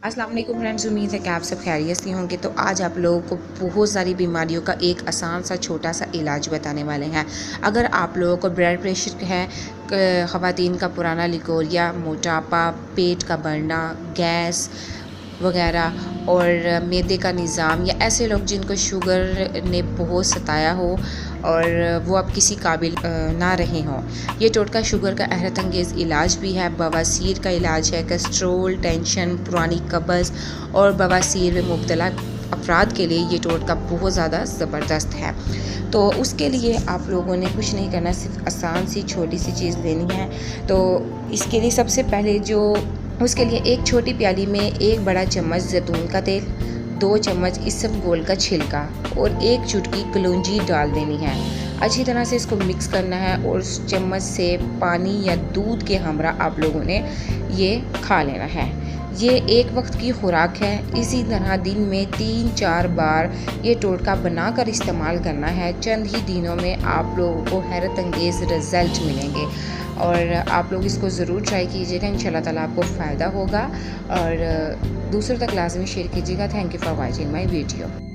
अस्सलाम वालेकुम फ्रेंड्स, उम्मीद है कि आप सब खैरियत से होंगे। तो आज आप लोगों को बहुत सारी बीमारियों का एक आसान सा छोटा सा इलाज बताने वाले हैं। अगर आप लोगों को ब्लड प्रेशर है, ख़वातीन का पुराना लिकोरिया, मोटापा, पेट का बढ़ना, गैस वगैरह और मैदे का निज़ाम, या ऐसे लोग जिनको शुगर ने बहुत सताया हो और वो अब किसी काबिल ना रहे हों, ये टोटका शुगर का हैरत अंगेज़ इलाज भी है। बवासीर का इलाज है। कोलेस्ट्रोल, टेंशन, पुरानी कब्ज़ और बवासीर में मुब्तला अफराद के लिए ये टोटका बहुत ज़्यादा ज़बरदस्त है। तो उसके लिए आप लोगों ने कुछ नहीं करना, सिर्फ आसान सी छोटी सी चीज़ लेनी है। तो इसके लिए सबसे पहले उसके लिए एक छोटी प्याली में एक बड़ा चम्मच जैतून का तेल, 2 चम्मच इसबगोल का छिलका और 1 चुटकी कलौंजी डाल देनी है। अच्छी तरह से इसको मिक्स करना है और उस चम्मच से पानी या दूध के हमरा आप लोगों ने ये खा लेना है। ये एक वक्त की खुराक है। इसी तरह दिन में 3-4 बार ये टोटका बनाकर इस्तेमाल करना है। चंद ही दिनों में आप लोगों को हैरत अंगेज़ रिज़ल्ट मिलेंगे और आप लोग इसको ज़रूर ट्राई कीजिएगा। इंशाल्लाह ताला आपको फ़ायदा होगा और दूसरों तक लाज़मी शेयर कीजिएगा। Thank you for watching my video.